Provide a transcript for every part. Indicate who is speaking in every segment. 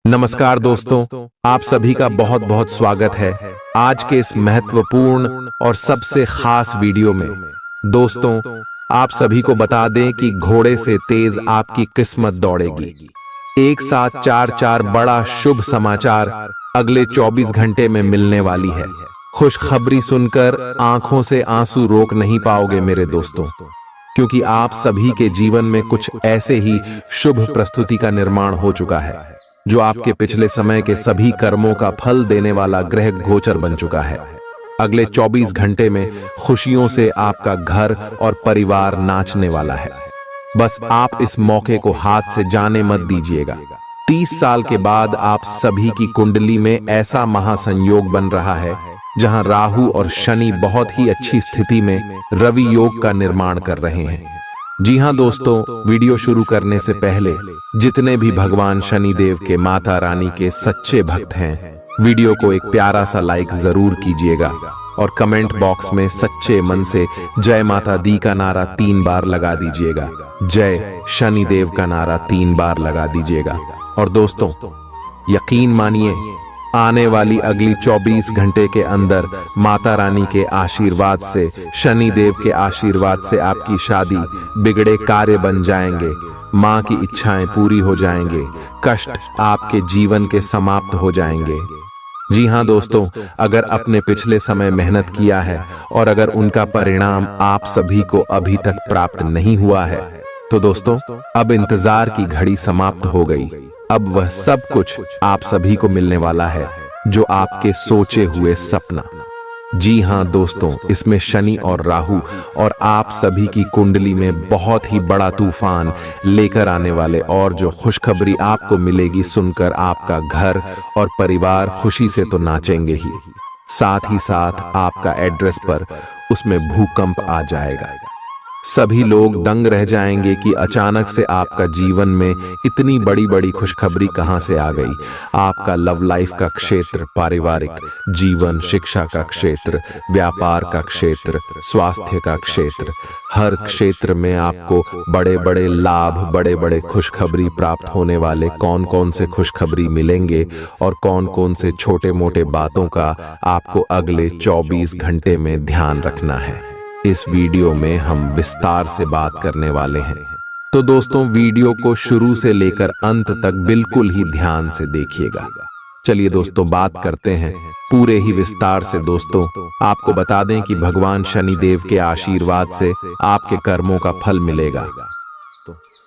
Speaker 1: नमस्कार दोस्तों, आप सभी का बहुत बहुत स्वागत है आज के इस महत्वपूर्ण और सबसे खास वीडियो में। दोस्तों, आप सभी को बता दें कि घोड़े से तेज आपकी किस्मत दौड़ेगी। एक साथ चार बड़ा शुभ समाचार अगले 24 घंटे में मिलने वाली है। खुशखबरी सुनकर आंखों से आंसू रोक नहीं पाओगे मेरे दोस्तों, क्योंकि आप सभी के जीवन में कुछ ऐसे ही शुभ प्रस्तुति का निर्माण हो चुका है जो आपके पिछले समय के सभी कर्मों का फल देने वाला ग्रह गोचर बन चुका है। अगले 24 घंटे में खुशियों से आपका घर और परिवार नाचने वाला है। बस आप इस मौके को हाथ से जाने मत दीजिएगा। 30 साल के बाद आप सभी की कुंडली में ऐसा महासंयोग बन रहा है जहां राहु और शनि बहुत ही अच्छी स्थिति में रवि योग का निर्माण कर रहे हैं। जी हां दोस्तों, वीडियो शुरू करने से पहले जितने भी भगवान शनि देव के माता रानी के सच्चे भक्त हैं, वीडियो को एक प्यारा सा लाइक जरूर कीजिएगा और कमेंट बॉक्स में सच्चे मन से जय माता दी का नारा 3 बार लगा दीजिएगा। जय शनि देव का नारा 3 बार लगा दीजिएगा। और दोस्तों, यकीन मानिए, आने वाली अगली 24 घंटे के अंदर माता रानी के आशीर्वाद से, शनि देव के आशीर्वाद से आपकी शादी, बिगड़े कार्य बन जाएंगे, मां की इच्छाएं पूरी हो जाएंगे, कष्ट आपके जीवन के समाप्त हो जाएंगे। जी हां दोस्तों, अगर अपने पिछले समय मेहनत किया है और अगर उनका परिणाम आप सभी को अभी तक प्राप्त नहीं हुआ है, तो दोस्तों अब इंतजार की घड़ी समाप्त हो गई। अब वह सब कुछ आप सभी को मिलने वाला है जो आपके सोचे हुए सपना। जी हां दोस्तों, इसमें शनि और राहु और आप सभी की कुंडली में बहुत ही बड़ा तूफान लेकर आने वाले, और जो खुशखबरी आपको मिलेगी सुनकर आपका घर और परिवार खुशी से तो नाचेंगे ही, साथ ही साथ आपका एड्रेस पर उसमें भूकंप आ जाएगा। सभी लोग दंग रह जाएंगे कि अचानक से आपका जीवन में इतनी बड़ी बड़ी खुशखबरी कहां से आ गई। आपका लव लाइफ का क्षेत्र, पारिवारिक जीवन, शिक्षा का क्षेत्र, व्यापार का क्षेत्र, स्वास्थ्य का क्षेत्र, हर क्षेत्र में आपको बड़े बड़े लाभ, बड़े बड़े खुशखबरी प्राप्त होने वाले। कौन कौन से खुशखबरी मिलेंगे और कौन कौन से छोटे मोटे बातों का आपको अगले 24 घंटे में ध्यान रखना है, इस वीडियो में हम विस्तार से बात करने वाले हैं। तो दोस्तों, वीडियो को शुरू से लेकर अंत तक बिल्कुल ही ध्यान से देखिएगा। चलिए दोस्तों, बात करते हैं पूरे ही विस्तार से। दोस्तों, आपको बता दें कि भगवान शनि देव के आशीर्वाद से आपके कर्मों का फल मिलेगा।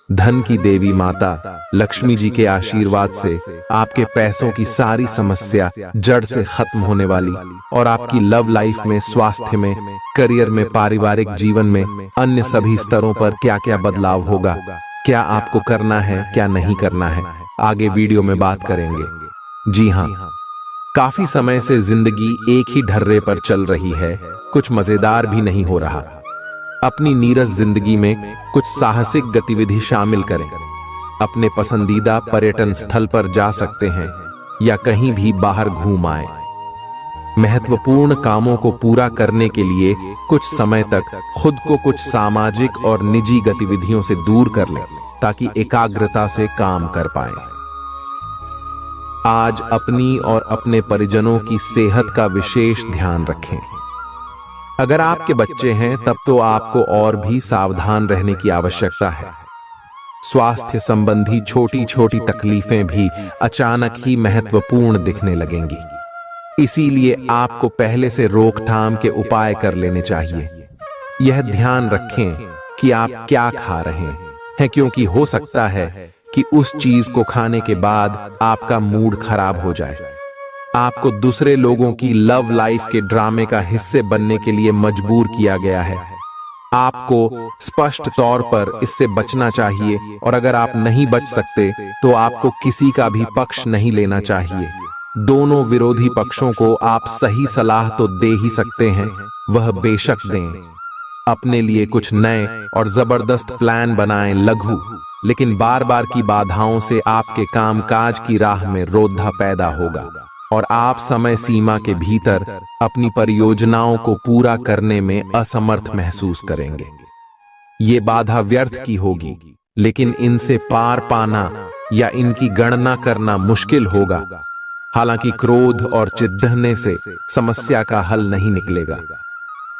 Speaker 1: धन की देवी माता लक्ष्मी जी के आशीर्वाद से आपके पैसों की सारी समस्या जड़ से खत्म होने वाली, और आपकी लव लाइफ में, स्वास्थ्य में, करियर में, पारिवारिक जीवन में, अन्य सभी स्तरों पर क्या क्या बदलाव होगा, क्या आपको करना है, क्या नहीं करना है, आगे वीडियो में बात करेंगे। जी हाँ, काफी समय से जिंदगी एक ही ढर्रे पर चल रही है, कुछ मजेदार भी नहीं हो रहा। अपनी नीरस जिंदगी में कुछ साहसिक गतिविधि शामिल करें। अपने पसंदीदा पर्यटन स्थल पर जा सकते हैं या कहीं भी बाहर घूम आए। महत्वपूर्ण कामों को पूरा करने के लिए कुछ समय तक खुद को कुछ सामाजिक और निजी गतिविधियों से दूर कर लें ताकि एकाग्रता से काम कर पाएं। आज अपनी और अपने परिजनों की सेहत का विशेष ध्यान रखें। अगर आपके बच्चे हैं तब तो आपको और भी सावधान रहने की आवश्यकता है। स्वास्थ्य संबंधी छोटी छोटी तकलीफें भी अचानक ही महत्वपूर्ण दिखने लगेंगी, इसीलिए आपको पहले से रोकथाम के उपाय कर लेने चाहिए। यह ध्यान रखें कि आप क्या खा रहे हैं, क्योंकि हो सकता है कि उस चीज को खाने के बाद आपका मूड खराब हो जाए। आपको दूसरे लोगों की लव लाइफ के ड्रामे का हिस्से बनने के लिए मजबूर किया गया है। आपको स्पष्ट तौर पर इससे बचना चाहिए, और अगर आप नहीं बच सकते तो आपको किसी का भी पक्ष नहीं लेना चाहिए। दोनों विरोधी पक्षों को आप सही सलाह तो दे ही सकते हैं, वह बेशक दें। अपने लिए कुछ नए और जबरदस्त प्लान बनाएं, लघु लेकिन बार बार की बाधाओं से आपके कामकाज की राह में रोधा पैदा होगा, और आप समय सीमा के भीतर अपनी परियोजनाओं को पूरा करने में असमर्थ महसूस करेंगे। ये बाधा व्यर्थ की होगी, लेकिन इनसे पार पाना या इनकी गणना करना मुश्किल होगा। हालांकि क्रोध और चिढ़ने से समस्या का हल नहीं निकलेगा।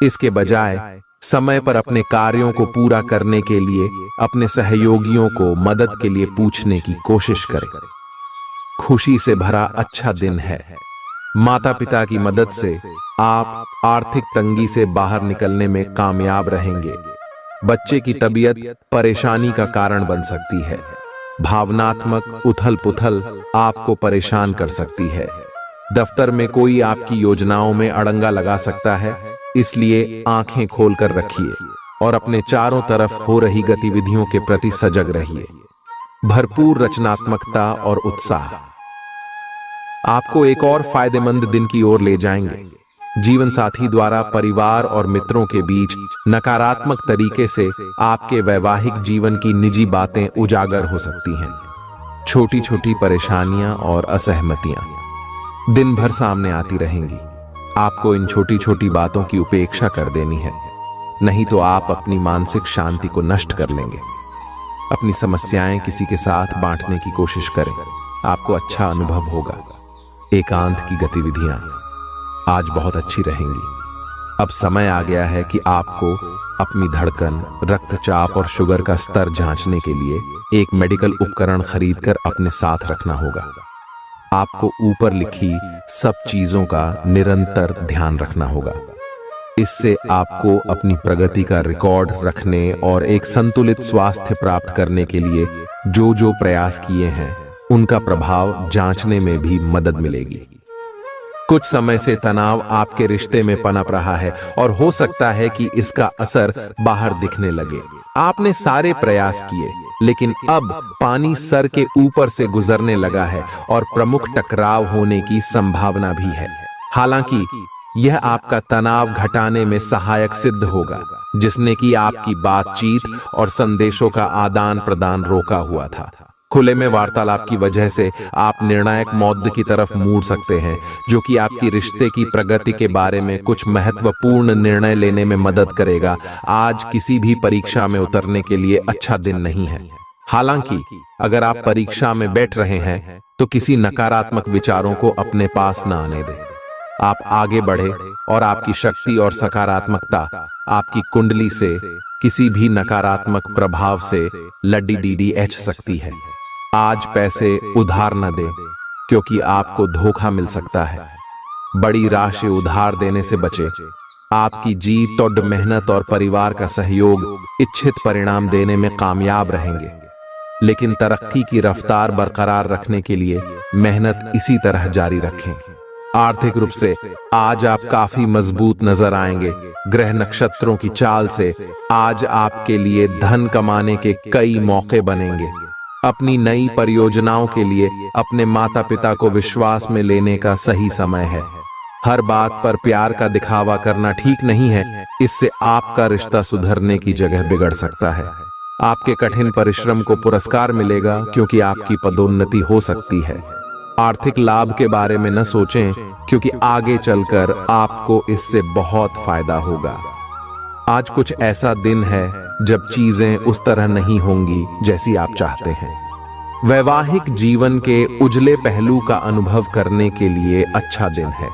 Speaker 1: इसके बजाय समय पर अपने कार्यों को पूरा करने के लिए अपने सहयोगियों को मदद के लिए पूछने की कोशिश करें। खुशी से भरा अच्छा दिन है। माता पिता की मदद से आप आर्थिक तंगी से बाहर निकलने में कामयाब रहेंगे। बच्चे की तबीयत परेशानी का कारण बन सकती है। भावनात्मक उथल पुथल आपको परेशान कर सकती है। दफ्तर में कोई आपकी योजनाओं में अड़ंगा लगा सकता है, इसलिए आंखें खोलकर रखिए और अपने चारों तरफ हो रही गतिविधियों के प्रति सजग रहिए। भरपूर रचनात्मकता और उत्साह आपको एक और फायदेमंद दिन की ओर ले जाएंगे। जीवन साथी द्वारा परिवार और मित्रों के बीच नकारात्मक तरीके से आपके वैवाहिक जीवन की निजी बातें उजागर हो सकती हैं। छोटी छोटी परेशानियां और असहमतियां दिन भर सामने आती रहेंगी। आपको इन छोटी छोटी बातों की उपेक्षा कर देनी है, नहीं तो आप अपनी मानसिक शांति को नष्ट कर लेंगे। अपनी समस्याएं किसी के साथ बांटने की कोशिश करें, आपको अच्छा अनुभव होगा। एकांत की गतिविधियां आज बहुत अच्छी रहेंगी। अब समय आ गया है कि आपको अपनी धड़कन, रक्तचाप और शुगर का स्तर जांचने के लिए एक मेडिकल उपकरण खरीदकर अपने साथ रखना होगा। आपको ऊपर लिखी सब चीजों का निरंतर ध्यान रखना होगा। इससे आपको अपनी प्रगति का रिकॉर्ड रखने और एक संतुलित स्वास्थ्य प्राप्त करने के लिए जो प्रयास किए हैं उनका प्रभाव जांचने में भी मदद मिलेगी। कुछ समय से तनाव आपके रिश्ते में पनप रहा है और हो सकता है कि इसका असर बाहर दिखने लगे। आपने सारे प्रयास किए, लेकिन अब पानी सर के ऊपर से गुजरने लगा है और प्रमुख टकराव होने की संभावना भी है। हालांकि यह आपका तनाव घटाने में सहायक सिद्ध होगा, जिसने कि आपकी बातचीत और संदेशों का आदान प्रदान रोका हुआ था। खुले में वार्तालाप की वजह से आप निर्णायक मौद्द की तरफ मुड़ सकते हैं, जो कि आपकी रिश्ते की प्रगति के बारे में कुछ महत्वपूर्ण निर्णय लेने में मदद करेगा। आज किसी भी परीक्षा में उतरने के लिए अच्छा दिन नहीं है। हालांकि अगर आप परीक्षा में बैठ रहे हैं तो किसी नकारात्मक विचारों को अपने पास न आने दें। आप आगे बढ़े और आपकी शक्ति और सकारात्मकता आपकी कुंडली से किसी भी नकारात्मक प्रभाव से लड़ी सकती है। आज पैसे उधार न दें, क्योंकि आपको धोखा मिल सकता है। बड़ी राशि उधार देने से बचें। आपकी जीत और मेहनत और परिवार का सहयोग इच्छित परिणाम देने में कामयाब रहेंगे, लेकिन तरक्की की रफ्तार बरकरार रखने के लिए मेहनत इसी तरह जारी रखें। आर्थिक रूप से आज आप काफी मजबूत नजर आएंगे। ग्रह नक्षत्रों की चाल से आज आपके लिए धन कमाने के कई मौके बनेंगे। अपनी नई परियोजनाओं के लिए अपने माता पिता को विश्वास में लेने का सही समय है। हर बात पर प्यार का दिखावा करना ठीक नहीं है, इससे आपका रिश्ता सुधरने की जगह बिगड़ सकता है। आपके कठिन परिश्रम को पुरस्कार मिलेगा, क्योंकि आपकी पदोन्नति हो सकती है। आर्थिक लाभ के बारे में न सोचें, क्योंकि आगे चलकर आपको इससे बहुत फायदा होगा। आज कुछ ऐसा दिन है जब चीजें उस तरह नहीं होंगी जैसी आप चाहते हैं। वैवाहिक जीवन के उजले पहलू का अनुभव करने के लिए अच्छा दिन है।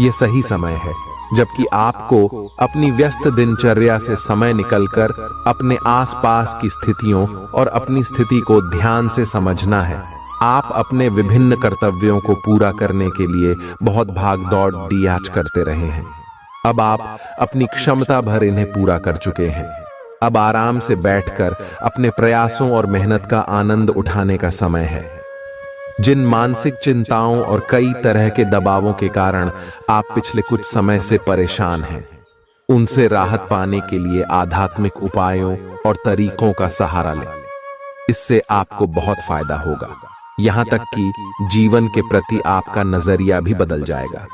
Speaker 1: यह सही समय है जबकि आपको अपनी व्यस्त दिनचर्या से समय निकलकर अपने आसपास की स्थितियों और अपनी स्थिति को ध्यान से समझना है। आप अपने विभिन्न कर्तव्यों को पूरा करने के लिए बहुत भाग दौड़ आज करते रहे हैं। अब आप अपनी क्षमता भर इन्हें पूरा कर चुके हैं। अब आराम से बैठकर अपने प्रयासों और मेहनत का आनंद उठाने का समय है। जिन मानसिक चिंताओं और कई तरह के दबावों के कारण आप पिछले कुछ समय से परेशान हैं, उनसे राहत पाने के लिए आध्यात्मिक उपायों और तरीकों का सहारा लें। इससे आपको बहुत फायदा होगा। यहां तक कि जीवन के प्रति आपका नजरिया भी बदल जाएगा।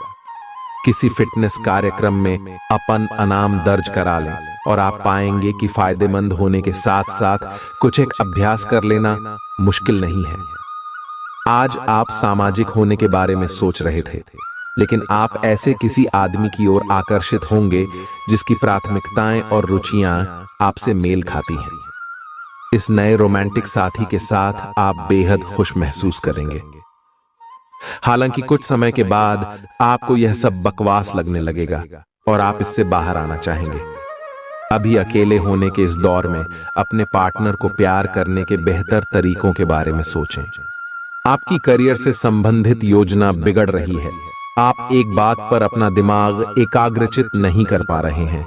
Speaker 1: किसी फिटनेस कार्यक्रम में अपन इनाम दर्ज करा लें और आप पाएंगे कि फायदेमंद होने के साथ साथ कुछ एक अभ्यास कर लेना मुश्किल नहीं है। आज आप सामाजिक होने के बारे में सोच रहे थे, लेकिन आप ऐसे किसी आदमी की ओर आकर्षित होंगे जिसकी प्राथमिकताएं और रुचियां आपसे मेल खाती हैं। इस नए रोमांटिक साथी के साथ आप बेहद खुश महसूस करेंगे। हालांकि कुछ समय के बाद आपको यह सब बकवास लगने लगेगा और आप इससे बाहर आना चाहेंगे। अभी अकेले होने के इस दौर में अपने पार्टनर को प्यार करने के बेहतर तरीकों के बारे में सोचें। आपकी करियर से संबंधित योजना बिगड़ रही है। आप एक बात पर अपना दिमाग एकाग्रचित नहीं कर पा रहे हैं।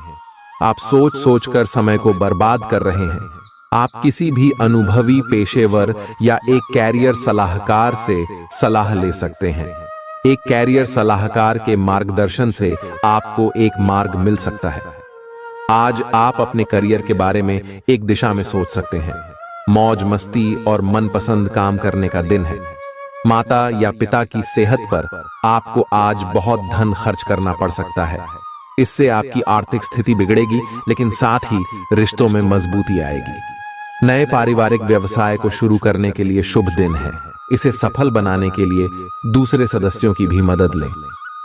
Speaker 1: आप सोच सोचकर समय को बर्बाद कर रहे हैं। आप किसी भी अनुभवी पेशेवर या एक कैरियर सलाहकार से सलाह ले सकते हैं। एक कैरियर सलाहकार के मार्गदर्शन से आपको एक मार्ग मिल सकता है। आज आप अपने करियर के बारे में एक दिशा में सोच सकते हैं। मौज मस्ती और मनपसंद काम करने का दिन है। माता या पिता की सेहत पर आपको आज बहुत धन खर्च करना पड़ सकता है। इससे आपकी आर्थिक स्थिति बिगड़ेगी, लेकिन साथ ही रिश्तों में मजबूती आएगी। नए पारिवारिक व्यवसाय को शुरू करने के लिए शुभ दिन है। इसे सफल बनाने के लिए दूसरे सदस्यों की भी मदद लें।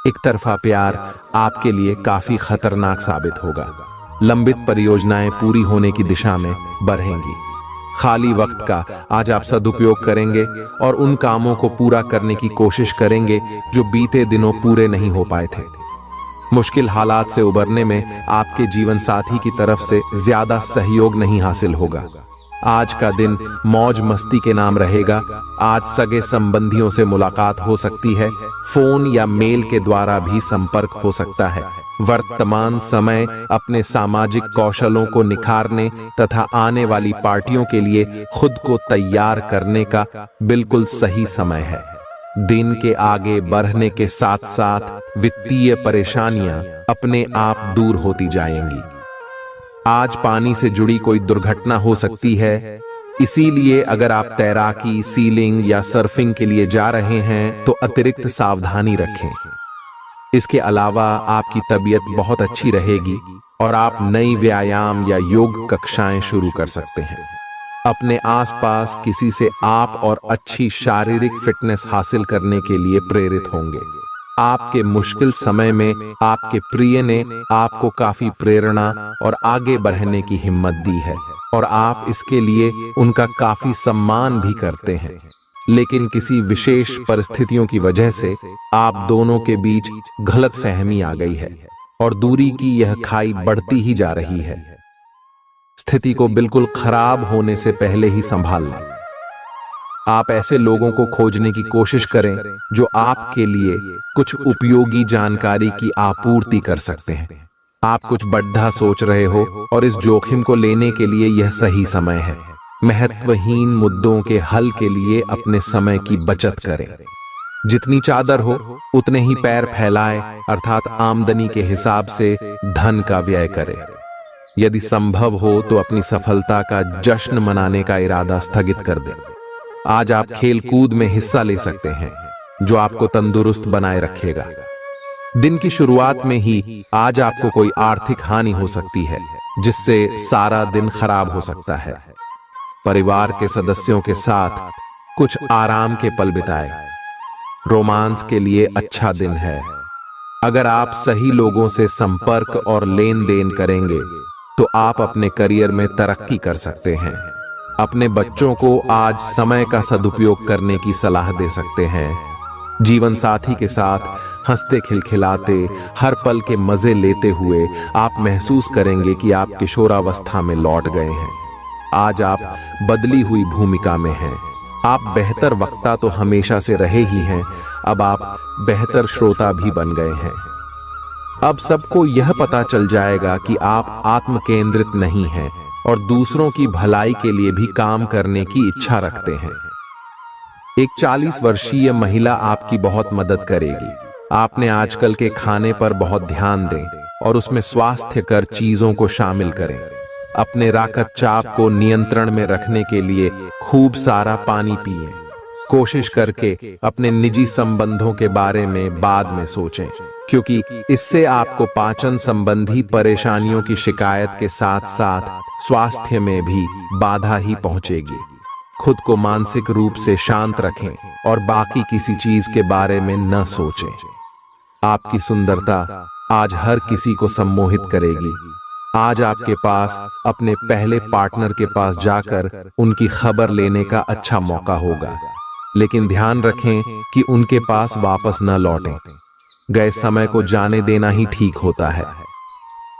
Speaker 1: एक तरफा प्यार आपके लिए काफी खतरनाक साबित होगा। लंबित परियोजनाएं पूरी होने की दिशा में बढ़ेंगी। खाली वक्त का आज आप सदुपयोग करेंगे और उन कामों को पूरा करने की कोशिश करेंगे जो बीते दिनों पूरे नहीं हो पाए थे। मुश्किल हालात से उबरने में आपके जीवन साथी की तरफ से ज्यादा सहयोग नहीं हासिल होगा। आज का दिन मौज मस्ती के नाम रहेगा। आज सगे संबंधियों से मुलाकात हो सकती है। फोन या मेल के द्वारा भी संपर्क हो सकता है। वर्तमान समय अपने सामाजिक कौशलों को निखारने तथा आने वाली पार्टियों के लिए खुद को तैयार करने का बिल्कुल सही समय है। दिन के आगे बढ़ने के साथ साथ वित्तीय परेशानियां अपने आप दूर होती जाएंगी। आज पानी से जुड़ी कोई दुर्घटना हो सकती है, इसीलिए अगर आप तैराकी, सीलिंग या सर्फिंग के लिए जा रहे हैं तो अतिरिक्त सावधानी रखें। इसके अलावा आपकी तबीयत बहुत अच्छी रहेगी और आप नई व्यायाम या योग कक्षाएं शुरू कर सकते हैं। अपने आसपास किसी से आप और अच्छी शारीरिक फिटनेस हासिल करने के लिए प्रेरित होंगे। आपके मुश्किल समय में आपके प्रिय ने आपको काफी प्रेरणा और आगे बढ़ने की हिम्मत दी है और आप इसके लिए उनका काफी सम्मान भी करते हैं। लेकिन किसी विशेष परिस्थितियों की वजह से आप दोनों के बीच गलतफहमी आ गई है और दूरी की यह खाई बढ़ती ही जा रही है। स्थिति को बिल्कुल खराब होने से पहले ही संभाल लें। आप ऐसे लोगों को खोजने की कोशिश करें जो आपके लिए कुछ उपयोगी जानकारी की आपूर्ति कर सकते हैं। आप कुछ बड़ा सोच रहे हो और इस जोखिम को लेने के लिए यह सही समय है। महत्वहीन मुद्दों के हल के लिए अपने समय की बचत करें। जितनी चादर हो उतने ही पैर फैलाएं, अर्थात आमदनी के हिसाब से धन का व्यय करें। यदि संभव हो तो अपनी सफलता का जश्न मनाने का इरादा स्थगित कर दें। आज आप खेल कूद में हिस्सा ले सकते हैं जो आपको तंदुरुस्त बनाए रखेगा। दिन की शुरुआत में ही आज आपको कोई आर्थिक हानि हो सकती है जिससे सारा दिन खराब हो सकता है। परिवार के सदस्यों के साथ कुछ आराम के पल बिताएं। रोमांस के लिए अच्छा दिन है। अगर आप सही लोगों से संपर्क और लेन देन करेंगे तो आप अपने करियर में तरक्की कर सकते हैं। अपने बच्चों को आज समय का सदुपयोग करने की सलाह दे सकते हैं। जीवन साथी के साथ हंसते खिलखिलाते हर पल के मजे लेते हुए आप महसूस करेंगे कि आप किशोरावस्था में लौट गए हैं। आज आप बदली हुई भूमिका में हैं। आप बेहतर वक्ता तो हमेशा से रहे ही हैं, अब आप बेहतर श्रोता भी बन गए हैं। अब सबको यह पता चल जाएगा कि आप आत्म केंद्रित नहीं हैं और दूसरों की भलाई के लिए भी काम करने की इच्छा रखते हैं। एक 40 वर्षीय महिला आपकी बहुत मदद करेगी। आपने आजकल के खाने पर बहुत ध्यान दें और उसमें स्वास्थ्यकर चीजों को शामिल करें। अपने रक्तचाप को नियंत्रण में रखने के लिए खूब सारा पानी पिएं। कोशिश करके अपने निजी संबंधों के बारे में बाद में सोचें, क्योंकि इससे आपको पाचन संबंधी परेशानियों की शिकायत के साथ साथ स्वास्थ्य में भी बाधा ही पहुंचेगी। खुद को मानसिक रूप से शांत रखें और बाकी किसी चीज के बारे में न सोचें। आपकी सुंदरता आज हर किसी को सम्मोहित करेगी। आज आपके पास अपने पहले पार्टनर के पास जाकर उनकी खबर लेने का अच्छा मौका होगा, लेकिन ध्यान रखें कि उनके पास वापस न लौटें। गए समय को जाने देना ही ठीक होता है।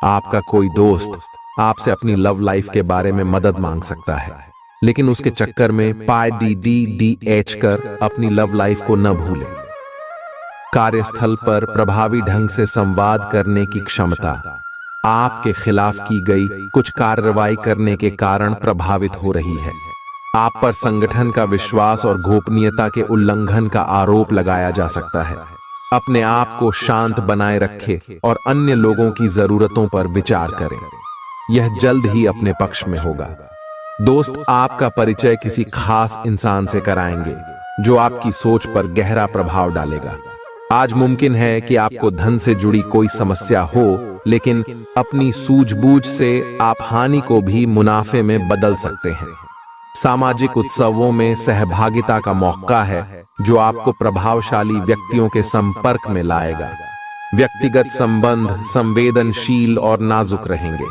Speaker 1: आपका कोई दोस्त आपसे अपनी लव लाइफ के बारे में मदद मांग सकता है, लेकिन उसके चक्कर में PDDDH कर अपनी लव लाइफ को न भूलें। कार्यस्थल पर प्रभावी ढंग से संवाद करने की क्षमता आपके खिलाफ की गई कुछ कार्रवाई करने के कारण प्रभावित हो रही है। आप पर संगठन का विश्वास और गोपनीयता के उल्लंघन का आरोप लगाया जा सकता है। अपने आप को शांत बनाए रखें और अन्य लोगों की जरूरतों पर विचार करें। यह जल्द ही अपने पक्ष में होगा। दोस्त आपका परिचय किसी खास इंसान से कराएंगे जो आपकी सोच पर गहरा प्रभाव डालेगा। आज मुमकिन है कि आपको धन से जुड़ी कोई समस्या हो, लेकिन अपनी सूझबूझ से आप हानि को भी मुनाफे में बदल सकते हैं। सामाजिक उत्सवों में सहभागिता का मौका है जो आपको प्रभावशाली व्यक्तियों के संपर्क में लाएगा। व्यक्तिगत संबंध संवेदनशील और नाजुक रहेंगे।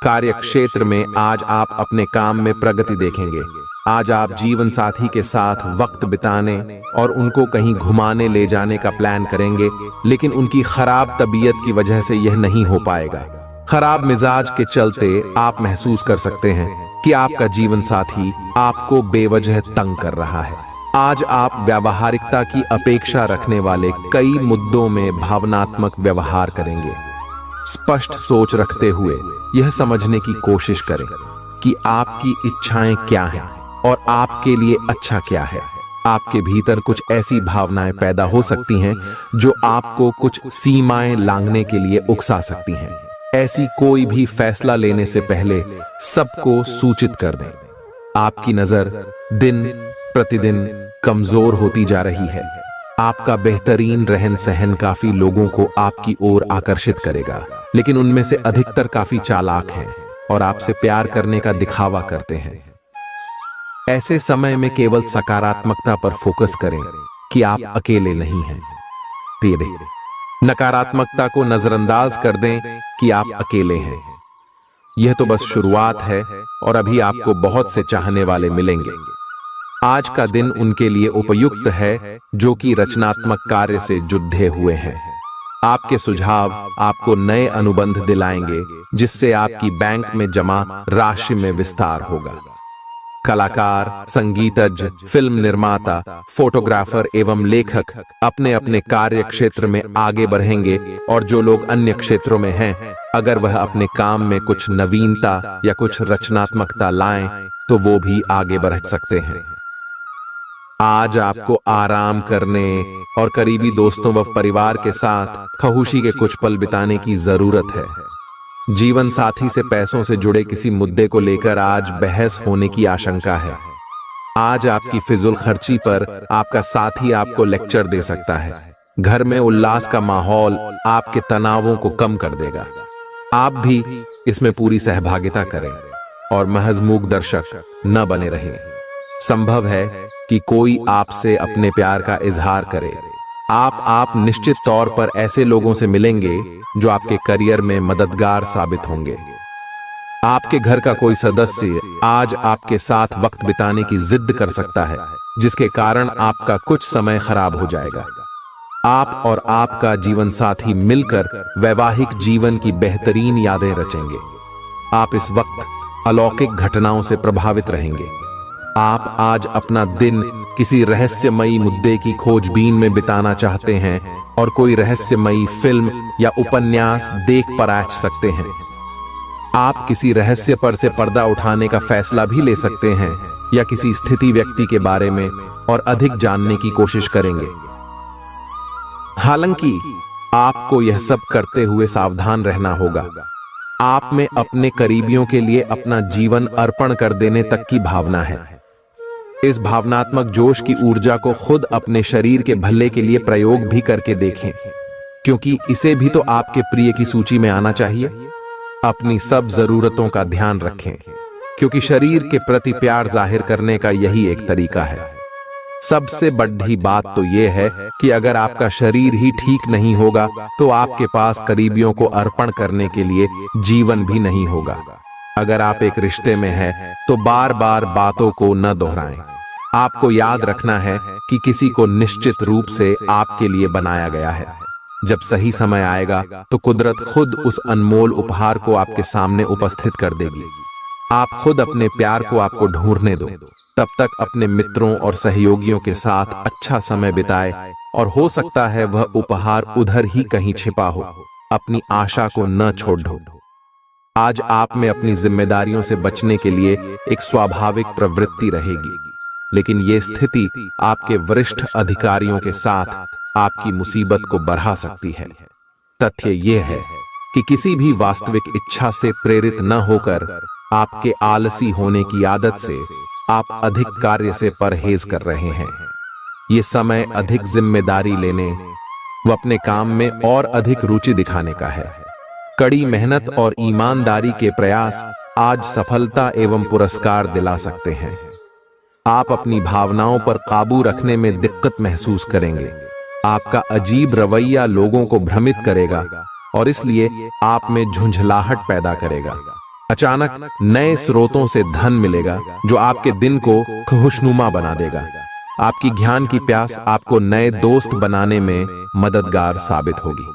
Speaker 1: कार्य क्षेत्र में आज आप अपने काम में प्रगति देखेंगे। आज आप जीवन साथी के साथ वक्त बिताने और उनको कहीं घुमाने ले जाने का प्लान करेंगे, लेकिन उनकी खराब तबीयत की वजह से यह नहीं हो पाएगा। खराब मिजाज के चलते आप महसूस कर सकते हैं कि आपका जीवन साथी आपको बेवजह तंग कर रहा है। आज आप व्यावहारिकता की अपेक्षा रखने वाले कई मुद्दों में भावनात्मक व्यवहार करेंगे। स्पष्ट सोच रखते हुए यह समझने की कोशिश करें कि आपकी इच्छाएं क्या हैं और आपके लिए अच्छा क्या है। आपके भीतर कुछ ऐसी भावनाएं पैदा हो सकती हैं जो आपको कुछ सीमाएं लांघने के लिए उकसा सकती हैं। ऐसी कोई भी फैसला लेने से पहले सबको सूचित कर दें। आपकी नजर दिन प्रतिदिन कमजोर होती जा रही है। आपका बेहतरीन रहन सहन काफी लोगों को आपकी ओर आकर्षित करेगा, लेकिन उनमें से अधिकतर काफी चालाक हैं और आपसे प्यार करने का दिखावा करते हैं। ऐसे समय में केवल सकारात्मकता पर फोकस करें कि आप अकेले नहीं हैं। नकारात्मकता को नजरअंदाज कर दें कि आप अकेले हैं। यह तो बस शुरुआत है और अभी आपको बहुत से चाहने वाले मिलेंगे। आज का दिन उनके लिए उपयुक्त है जो कि रचनात्मक कार्य से जुड़े हुए हैं। आपके सुझाव आपको नए अनुबंध दिलाएंगे, जिससे आपकी बैंक में जमा राशि में विस्तार होगा। कलाकार, संगीतज्ञ, फिल्म निर्माता, फोटोग्राफर एवं लेखक अपने अपने कार्य क्षेत्र में आगे बढ़ेंगे, और जो लोग अन्य क्षेत्रों में हैं, अगर वह अपने काम में कुछ नवीनता या कुछ रचनात्मकता लाएं, तो वो भी आगे बढ़ सकते हैं। आज आपको आराम करने और करीबी दोस्तों व परिवार के साथ खुशी के कुछ पल बिताने की जरूरत है। जीवन साथी से पैसों से जुड़े किसी मुद्दे को लेकर आज बहस होने की आशंका है। आज आपकी फिजूल खर्ची पर आपका साथी आपको लेक्चर दे सकता है। घर में उल्लास का माहौल आपके तनावों को कम कर देगा। आप भी इसमें पूरी सहभागिता करें और महज मूक दर्शक न बने रहें। संभव है कि कोई आपसे अपने प्यार का इजहार करे। आप निश्चित तौर पर ऐसे लोगों से मिलेंगे जो आपके करियर में मददगार साबित होंगे। आपके घर का कोई सदस्य आज आपके साथ वक्त बिताने की जिद कर सकता है, जिसके कारण आपका कुछ समय खराब हो जाएगा। आप और आपका जीवन साथी मिलकर वैवाहिक जीवन की बेहतरीन यादें रचेंगे। आप इस वक्त अलौकिक घटनाओं से प्रभावित रहेंगे। आप आज अपना दिन किसी रहस्यमयी मुद्दे की खोजबीन में बिताना चाहते हैं और कोई रहस्यमयी फिल्म या उपन्यास देख पराच सकते हैं। आप किसी रहस्य पर से पर्दा उठाने का फैसला भी ले सकते हैं या किसी स्थिति व्यक्ति के बारे में और अधिक जानने की कोशिश करेंगे। हालांकि आपको यह सब करते हुए सावधान रहना होगा। आप में अपने करीबियों के लिए अपना जीवन अर्पण कर देने तक की भावना है। इस भावनात्मक जोश की ऊर्जा को खुद अपने शरीर के भले के लिए प्रयोग भी करके देखें, क्योंकि इसे भी तो आपके प्रिय की सूची में आना चाहिए। अपनी सब जरूरतों का ध्यान रखें, क्योंकि शरीर के प्रति प्यार जाहिर करने का यही एक तरीका है। सबसे बड़ी बात तो यह है कि अगर आपका शरीर ही ठीक नहीं होगा तो आपके पास करीबियों को अर्पण करने के लिए जीवन भी नहीं होगा। अगर आप एक रिश्ते में हैं तो बार बार बातों को न दोहराएं। आपको याद रखना है कि किसी को निश्चित रूप से आपके लिए बनाया गया है। जब सही समय आएगा तो कुदरत खुद उस अनमोल उपहार को आपके सामने उपस्थित कर देगी। आप खुद अपने प्यार को आपको ढूंढने दो। तब तक अपने मित्रों और सहयोगियों के साथ अच्छा समय बिताए और हो सकता है वह उपहार उधर ही कहीं छिपा हो। अपनी आशा को न छोड़ दो। आज आप में अपनी जिम्मेदारियों से बचने के लिए एक स्वाभाविक प्रवृत्ति रहेगी, लेकिन ये स्थिति आपके वरिष्ठ अधिकारियों के साथ आपकी मुसीबत को बढ़ा सकती है। तथ्य यह है कि किसी भी वास्तविक इच्छा से प्रेरित न होकर आपके आलसी होने की आदत से आप अधिक कार्य से परहेज कर रहे हैं। ये समय अधिक जिम्मेदारी लेने व अपने काम में और अधिक रुचि दिखाने का है। कड़ी मेहनत और ईमानदारी के प्रयास आज सफलता एवं पुरस्कार दिला सकते हैं। आप अपनी भावनाओं पर काबू रखने में दिक्कत महसूस करेंगे। आपका अजीब रवैया लोगों को भ्रमित करेगा और इसलिए आप में झुंझलाहट पैदा करेगा। अचानक नए स्रोतों से धन मिलेगा जो आपके दिन को खुशनुमा बना देगा। आपकी ज्ञान की प्यास आपको नए दोस्त बनाने में मददगार साबित होगी।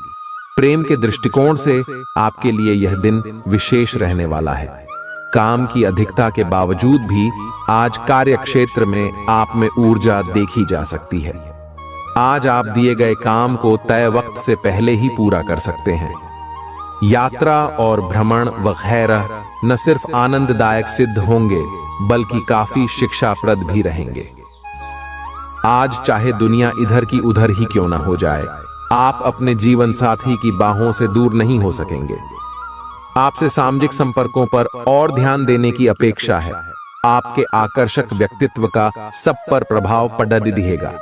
Speaker 1: प्रेम के दृष्टिकोण से आपके लिए यह दिन विशेष रहने वाला है। काम की अधिकता के बावजूद भी आज कार्य क्षेत्र में आप में ऊर्जा देखी जा सकती है। आज आप दिए गए काम को तय वक्त से पहले ही पूरा कर सकते हैं। यात्रा और भ्रमण वगैरह न सिर्फ आनंददायक सिद्ध होंगे बल्कि काफी शिक्षाप्रद भी रहेंगे। आज चाहे दुनिया इधर की उधर ही क्यों ना हो जाए, आप अपने जीवन साथी की बाहों से दूर नहीं हो सकेंगे। आपसे सामाजिक संपर्कों पर और ध्यान देने की अपेक्षा है। आपके आकर्षक व्यक्तित्व का सब पर प्रभाव पड़ रहेगा।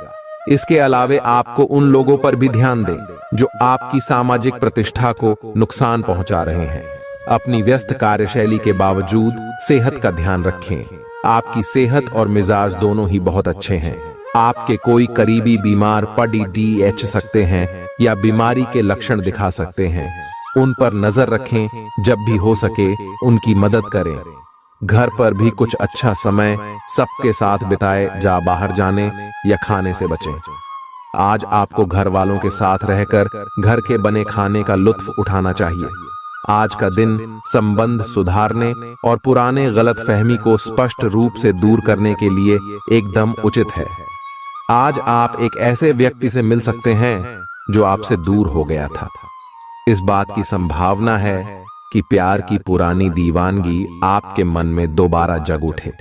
Speaker 1: इसके अलावे आपको उन लोगों पर भी ध्यान दें जो आपकी सामाजिक प्रतिष्ठा को नुकसान पहुंचा रहे हैं। अपनी व्यस्त कार्यशैली के बावजूद सेहत का ध्यान रखें। आपकी सेहत और मिजाज दोनों ही बहुत अच्छे हैं। आपके कोई करीबी बीमार पड़ सकते हैं या बीमारी के लक्षण दिखा सकते हैं। उन पर नजर रखें। जब भी हो सके उनकी मदद करें। घर पर भी कुछ अच्छा समय सबके साथ बिताए। जा बाहर जाने या खाने से बचें। आज आपको घर वालों के साथ रहकर घर के बने खाने का लुत्फ उठाना चाहिए। आज का दिन संबंध सुधारने और पुराने गलतफहमी को स्पष्ट रूप से दूर करने के लिए एकदम उचित है। आज आप एक ऐसे व्यक्ति से मिल सकते हैं जो आपसे दूर हो गया था। इस बात की संभावना है कि प्यार की पुरानी दीवानगी आपके मन में दोबारा जग उठे।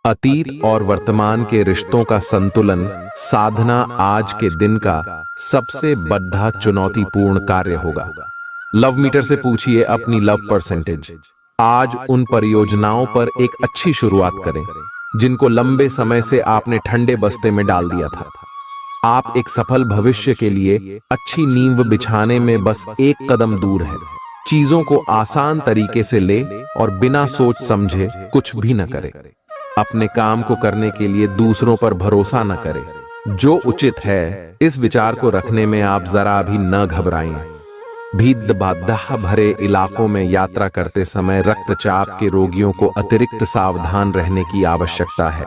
Speaker 1: अतीत और वर्तमान के रिश्तों का संतुलन साधना आज के दिन का सबसे बड़ा चुनौतीपूर्ण कार्य होगा। लव मीटर से पूछिए अपनी लव परसेंटेज। आज उन परियोजनाओं पर एक अच्छी शुरुआत करें जिनको लंबे समय से आपने ठंडे बस्ते में डाल दिया था। आप एक सफल भविष्य के लिए अच्छी नींव बिछाने में बस एक कदम दूर है। चीजों को आसान तरीके से ले और बिना सोच समझे कुछ भी न करें। अपने काम को करने के लिए दूसरों पर भरोसा न करें। जो उचित है इस विचार को रखने में आप जरा भी न घबराएं। भीड़ भाड़ भरे इलाकों में यात्रा करते समय रक्तचाप के रोगियों को अतिरिक्त सावधान रहने की आवश्यकता है।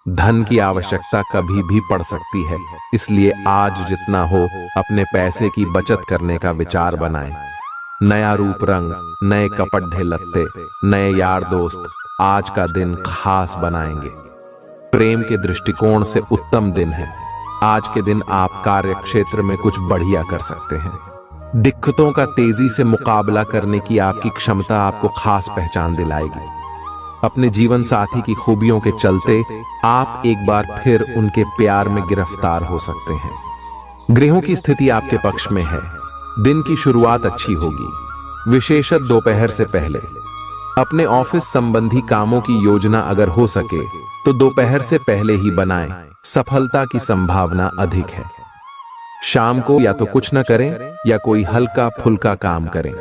Speaker 1: धन की आवश्यकता कभी भी पड़ सकती है, इसलिए आज जितना हो अपने पैसे की बचत करने का विचार बनाएं। नया रूप रंग, नए कपड़े लत्ते, नए यार दोस्त आज का दिन खास बनाएंगे। प्रेम के दृष्टिकोण से उत्तम दिन है। आज के दिन आप कार्य क्षेत्र में कुछ बढ़िया कर सकते हैं। दिक्कतों का तेजी से मुकाबला करने की आपकी क्षमता आपको खास पहचान दिलाएगी। अपने जीवन साथी की खूबियों के चलते आप एक बार फिर उनके प्यार में गिरफ्तार हो सकते हैं। ग्रहों की स्थिति आपके पक्ष में है। दिन की शुरुआत अच्छी होगी, विशेषत दोपहर से पहले। अपने ऑफिस संबंधी कामों की योजना अगर हो सके तो दोपहर से पहले ही बनाएं। सफलता की संभावना अधिक है। शाम को या तो कुछ न करें या कोई हल्का फुल्का काम करें।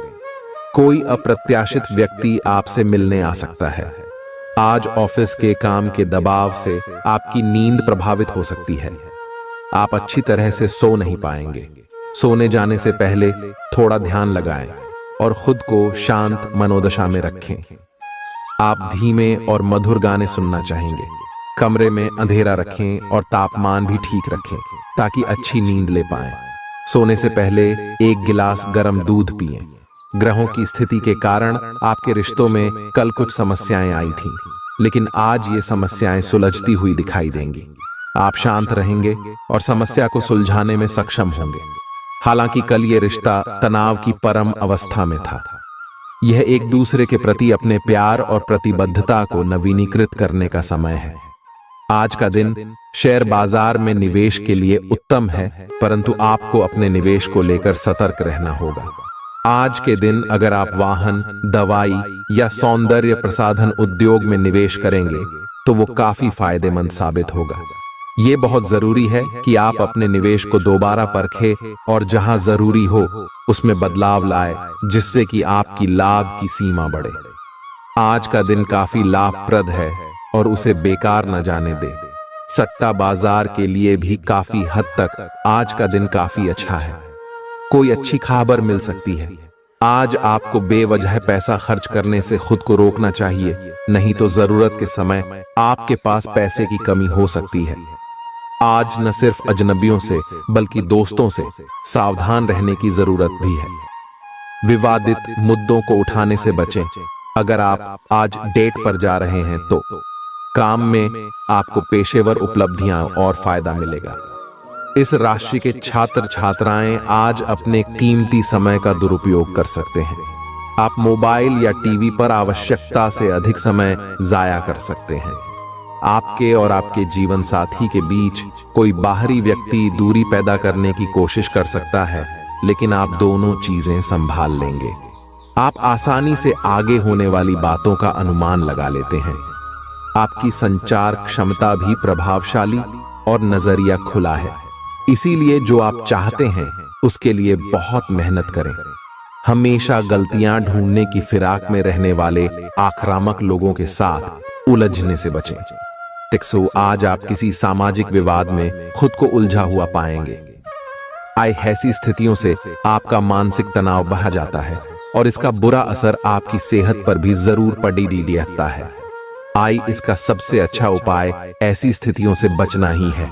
Speaker 1: कोई अप्रत्याशित व्यक्ति आपसे मिलने आ सकता है। आज ऑफिस के काम के दबाव से आपकी नींद प्रभावित हो सकती है। आप अच्छी तरह से सो नहीं पाएंगे। सोने जाने से पहले थोड़ा ध्यान लगाएं और खुद को शांत मनोदशा में रखें। आप धीमे और मधुर गाने सुनना चाहेंगे। कमरे में अंधेरा रखें और तापमान भी ठीक रखें ताकि अच्छी नींद ले पाएं। सोने से पहले 1 गिलास गर्म दूध पिएं। ग्रहों की स्थिति के कारण आपके रिश्तों में कल कुछ समस्याएं आई थीं, लेकिन आज ये समस्याएं सुलझती हुई दिखाई देंगी। आप शांत रहेंगे और समस्या को सुलझाने में सक्षम होंगे। हालांकि कल ये रिश्ता तनाव की परम अवस्था में था। यह एक दूसरे के प्रति अपने प्यार और प्रतिबद्धता को नवीनीकृत करने का समय है। आज का दिन शेयर बाजार में निवेश के लिए उत्तम है, परंतु आपको अपने निवेश को लेकर सतर्क रहना होगा। आज के दिन अगर आप वाहन, दवाई या सौंदर्य प्रसाधन उद्योग में निवेश करेंगे तो वो काफी फायदेमंद साबित होगा। ये बहुत जरूरी है कि आप अपने निवेश को दोबारा परखें और जहां जरूरी हो उसमें बदलाव लाए, जिससे कि आपकी लाभ की सीमा बढ़े। आज का दिन काफी लाभप्रद है और उसे बेकार न जाने दे। सट्टा बाजार के लिए भी काफी हद तक आज का दिन काफी अच्छा है। कोई अच्छी खबर मिल सकती है। आज आपको बेवजह पैसा खर्च करने से खुद को रोकना चाहिए, नहीं तो जरूरत के समय आपके पास पैसे की कमी हो सकती है। आज न सिर्फ अजनबियों से बल्कि दोस्तों से सावधान रहने की जरूरत भी है। विवादित मुद्दों को उठाने से बचें। अगर आप आज डेट पर जा रहे हैं तो काम में आपको पेशेवर उपलब्धियां और फायदा मिलेगा। इस राशि के छात्र छात्राएं आज अपने कीमती समय का दुरुपयोग कर सकते हैं। आप मोबाइल या टीवी पर आवश्यकता से अधिक समय जाया कर सकते हैं। आपके और आपके जीवन साथी के बीच कोई बाहरी व्यक्ति दूरी पैदा करने की कोशिश कर सकता है, लेकिन आप दोनों चीजें संभाल लेंगे। आप आसानी से आगे होने वाली बातों का अनुमान लगा लेते हैं। आपकी संचार क्षमता भी प्रभावशाली और नजरिया खुला है। इसीलिए जो आप चाहते हैं उसके लिए बहुत मेहनत करें। हमेशा गलतियां ढूंढने की फिराक में रहने वाले आक्रामक लोगों के साथ उलझने से बचें। टिक्सो, आज आप किसी सामाजिक विवाद में खुद को उलझा हुआ पाएंगे। ऐसी स्थितियों से आपका मानसिक तनाव बढ़ जाता है और इसका बुरा असर आपकी सेहत पर भी जरूर पड़ता है। इसका सबसे अच्छा उपाय ऐसी स्थितियों से बचना ही है,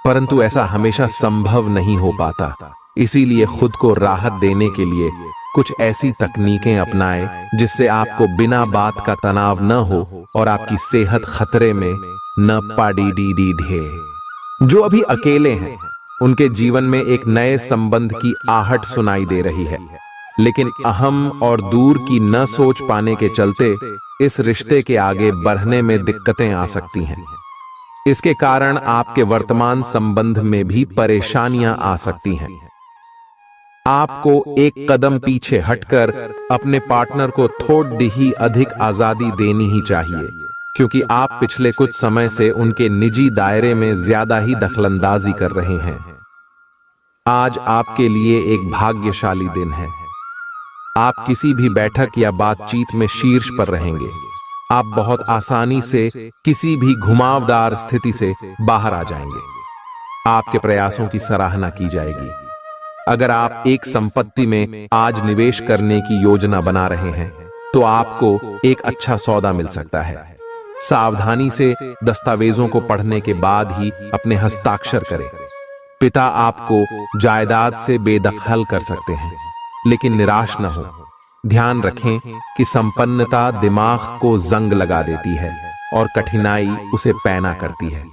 Speaker 1: परंतु ऐसा हमेशा संभव नहीं हो पाता। इसीलिए खुद को राहत देने के लिए कुछ ऐसी तकनीकें अपनाएं जिससे आपको बिना बात का तनाव न हो और आपकी सेहत खतरे में न पड़े। जो अभी अकेले हैं उनके जीवन में एक नए संबंध की आहट सुनाई दे रही है, लेकिन अहम और दूर की न सोच पाने के चलते इस रिश्ते के आगे बढ़ने में दिक्कतें आ सकती हैं। इसके कारण आपके वर्तमान संबंध में भी परेशानियां आ सकती हैं। आपको एक कदम पीछे हटकर अपने पार्टनर को थोड़ी ही अधिक आजादी देनी ही चाहिए, क्योंकि आप पिछले कुछ समय से उनके निजी दायरे में ज्यादा ही दखलंदाजी कर रहे हैं। आज आपके लिए एक भाग्यशाली दिन है। आप किसी भी बैठक या बातचीत में शीर्ष पर रहेंगे। आप बहुत आसानी से किसी भी घुमावदार स्थिति से बाहर आ जाएंगे। आपके प्रयासों की सराहना की जाएगी। अगर आप एक संपत्ति में आज निवेश करने की योजना बना रहे हैं तो आपको एक अच्छा सौदा मिल सकता है। सावधानी से दस्तावेजों को पढ़ने के बाद ही अपने हस्ताक्षर करें। पिता आपको जायदाद से बेदखल कर सकते हैं, लेकिन निराश न हो। ध्यान रखें कि संपन्नता दिमाग को जंग लगा देती है और कठिनाई उसे पैना करती है।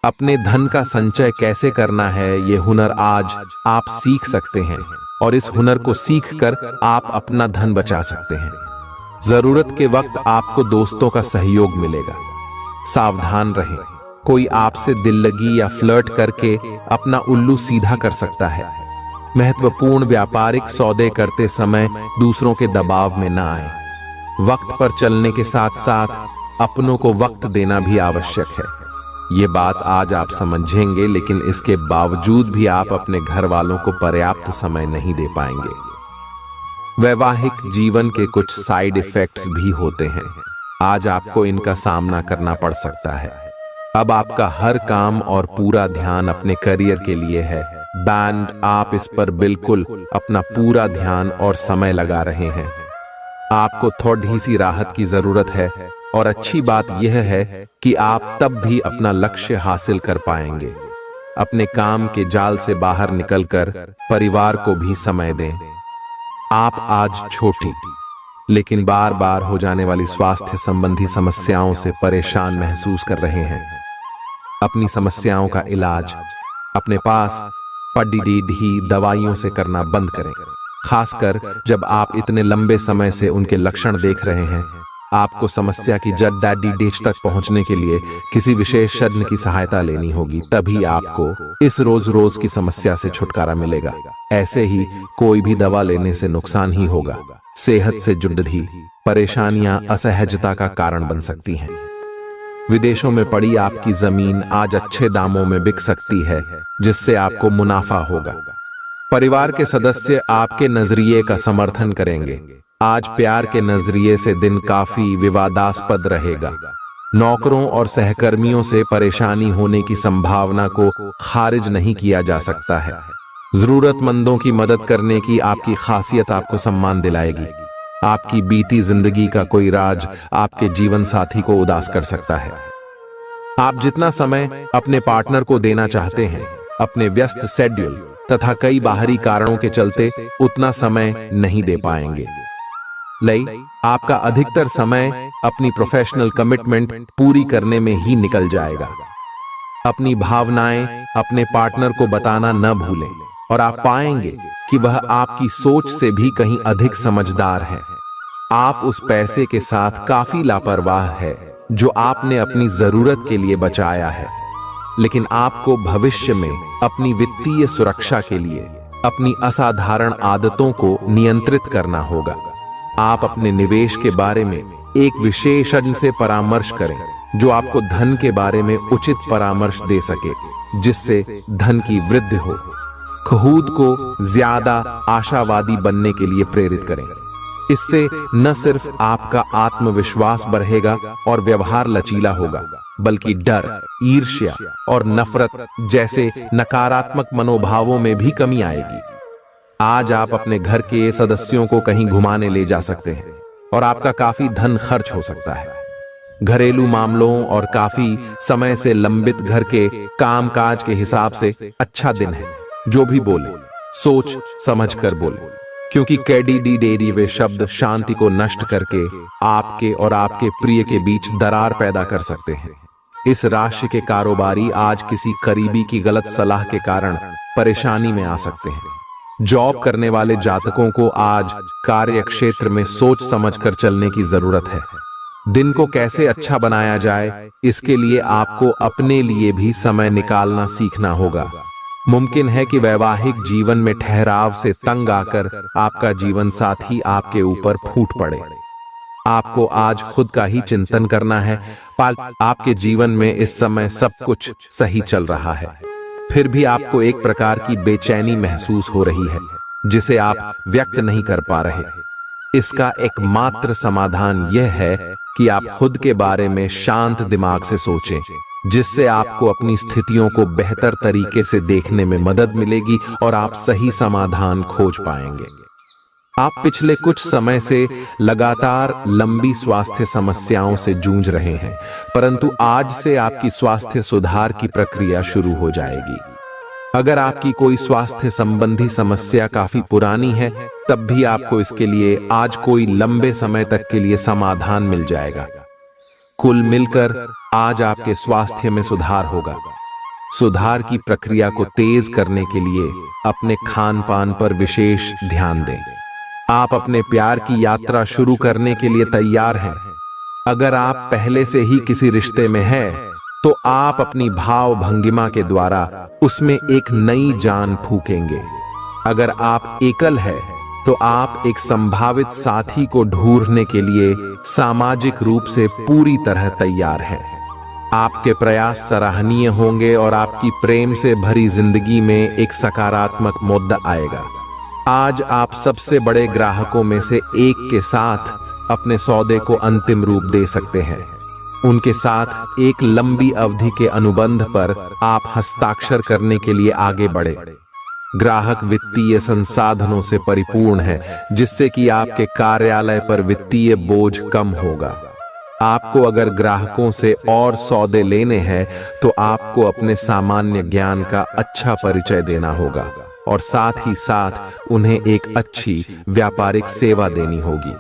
Speaker 1: अपने धन का संचय कैसे करना है ये हुनर आज आप सीख सकते हैं और इस हुनर को सीखकर आप अपना धन बचा सकते हैं। जरूरत के वक्त आपको दोस्तों का सहयोग मिलेगा। सावधान रहें, कोई आपसे दिल लगी या फ्लर्ट करके अपना उल्लू सीधा कर सकता है। महत्वपूर्ण व्यापारिक सौदे करते समय दूसरों के दबाव में न आए। वक्त पर चलने के साथ साथ अपनों को वक्त देना भी आवश्यक है। ये बात आज आप समझेंगे, लेकिन इसके बावजूद भी आप अपने घर वालों को पर्याप्त समय नहीं दे पाएंगे। वैवाहिक जीवन के कुछ साइड इफेक्ट्स भी होते हैं। आज आपको इनका सामना करना पड़ सकता है। अब आपका हर काम और पूरा ध्यान अपने करियर के लिए है। बैंड, आप इस पर बिल्कुल अपना पूरा ध्यान और समय लगा रहे हैं। आपको थोड़ी सी राहत की जरूरत है और अच्छी बात यह है कि आप तब भी अपना लक्ष्य हासिल कर पाएंगे। अपने काम के जाल से बाहर निकलकर परिवार को भी समय दें। आप आज छोटी लेकिन बार बार हो जाने वाली स्वास्थ्य संबंधी समस्याओं से परेशान महसूस कर रहे हैं। अपनी समस्याओं का इलाज अपने पास पड़ी ही दवाइयों से करना बंद करें, खासकर जब आप इतने लंबे समय से उनके लक्षण देख रहे हैं। आपको समस्या की जड़ डैडी तक पहुंचने के लिए किसी विशेषज्ञ की सहायता लेनी होगी, तभी आपको इस रोज रोज की समस्या से छुटकारा मिलेगा। ऐसे ही कोई भी दवा लेने से नुकसान ही होगा। सेहत से जुड़ी परेशानियां असहजता का कारण बन सकती हैं। विदेशों में पड़ी आपकी जमीन आज अच्छे दामों में बिक सकती है, जिससे आपको मुनाफा होगा। परिवार के सदस्य आपके नजरिए का समर्थन करेंगे। आज प्यार के नजरिए से दिन काफी विवादास्पद रहेगा। नौकरों और सहकर्मियों से परेशानी होने की संभावना को खारिज नहीं किया जा सकता है। जरूरतमंदों की मदद करने की आपकी खासियत आपको सम्मान दिलाएगी। आपकी बीती जिंदगी का कोई राज आपके जीवन साथी को उदास कर सकता है। आप जितना समय अपने पार्टनर को देना चाहते हैं, अपने व्यस्त शेड्यूल तथा कई बाहरी कारणों के चलते उतना समय नहीं दे पाएंगे। आपका अधिकतर समय अपनी प्रोफेशनल कमिटमेंट पूरी करने में ही निकल जाएगा। अपनी भावनाएं अपने पार्टनर को बताना न भूलें और आप पाएंगे कि वह आपकी सोच से भी कहीं अधिक समझदार है। आप उस पैसे के साथ काफी लापरवाह है जो आपने अपनी जरूरत के लिए बचाया है, लेकिन आपको भविष्य में अपनी वित्तीय सुरक्षा के लिए अपनी असाधारण आदतों को नियंत्रित करना होगा। आप अपने निवेश के बारे में एक विशेषज्ञ से परामर्श करें जो आपको धन के बारे में उचित परामर्श दे सके, जिससे धन की वृद्धि हो। खुद को ज्यादा आशावादी बनने के लिए प्रेरित करें। इससे न सिर्फ आपका आत्मविश्वास बढ़ेगा और व्यवहार लचीला होगा, बल्कि डर, ईर्ष्या और नफरत जैसे नकारात्मक मनोभावों में भी कमी आएगी। आज आप अपने घर के सदस्यों को कहीं घुमाने ले जा सकते हैं और आपका काफी धन खर्च हो सकता है। घरेलू मामलों और काफी समय से लंबित घर के कामकाज के हिसाब से अच्छा दिन है। जो भी बोले सोच समझ कर बोले, क्योंकि कैडी वे शब्द शांति को नष्ट करके आपके और आपके प्रिय के बीच दरार पैदा कर सकते हैं। इस राशि के कारोबारी आज किसी करीबी की गलत सलाह के कारण परेशानी में आ सकते हैं। जॉब करने वाले जातकों को आज कार्य क्षेत्र में सोच समझकर चलने की जरूरत है। दिन को कैसे अच्छा बनाया जाए, इसके लिए आपको अपने लिए भी समय निकालना सीखना होगा। मुमकिन है कि वैवाहिक जीवन में ठहराव से तंग आकर आपका जीवन साथी आपके ऊपर फूट पड़े। आपको आज खुद का ही चिंतन करना है। आपके जीवन में इस समय सब कुछ सही चल रहा है, फिर भी आपको एक प्रकार की बेचैनी महसूस हो रही है जिसे आप व्यक्त नहीं कर पा रहे। इसका एकमात्र समाधान यह है कि आप खुद के बारे में शांत दिमाग से सोचें, जिससे आपको अपनी स्थितियों को बेहतर तरीके से देखने में मदद मिलेगी और आप सही समाधान खोज पाएंगे। आप पिछले कुछ समय से लगातार लंबी स्वास्थ्य समस्याओं से जूझ रहे हैं, परंतु आज से आपकी स्वास्थ्य सुधार की प्रक्रिया शुरू हो जाएगी। अगर आपकी कोई स्वास्थ्य संबंधी समस्या काफी पुरानी है, तब भी आपको इसके लिए आज कोई लंबे समय तक के लिए समाधान मिल जाएगा। कुल मिलकर आज आपके स्वास्थ्य में सुधार होगा। सुधार की प्रक्रिया को तेज करने के लिए अपने खान पान पर विशेष ध्यान दें। आप अपने प्यार की यात्रा शुरू करने के लिए तैयार हैं। अगर आप पहले से ही किसी रिश्ते में हैं, तो आप अपनी भाव भंगिमा के द्वारा उसमें एक नई जान फूकेंगे। अगर आप एकल हैं, तो आप एक संभावित साथी को ढूंढने के लिए सामाजिक रूप से पूरी तरह तैयार हैं। आपके प्रयास सराहनीय होंगे और आपकी प्रेम से भरी जिंदगी में एक सकारात्मक मुद्दा आएगा। आज आप सबसे बड़े ग्राहकों में से एक के साथ अपने सौदे को अंतिम रूप दे सकते हैं। उनके साथ एक लंबी अवधि के अनुबंध पर आप हस्ताक्षर करने के लिए आगे बढ़े। ग्राहक वित्तीय संसाधनों से परिपूर्ण है, जिससे कि आपके कार्यालय पर वित्तीय बोझ कम होगा। आपको अगर ग्राहकों से और सौदे लेने हैं तो आपको अपने सामान्य ज्ञान का अच्छा परिचय देना होगा और साथ ही साथ उन्हें एक अच्छी व्यापारिक सेवा देनी होगी।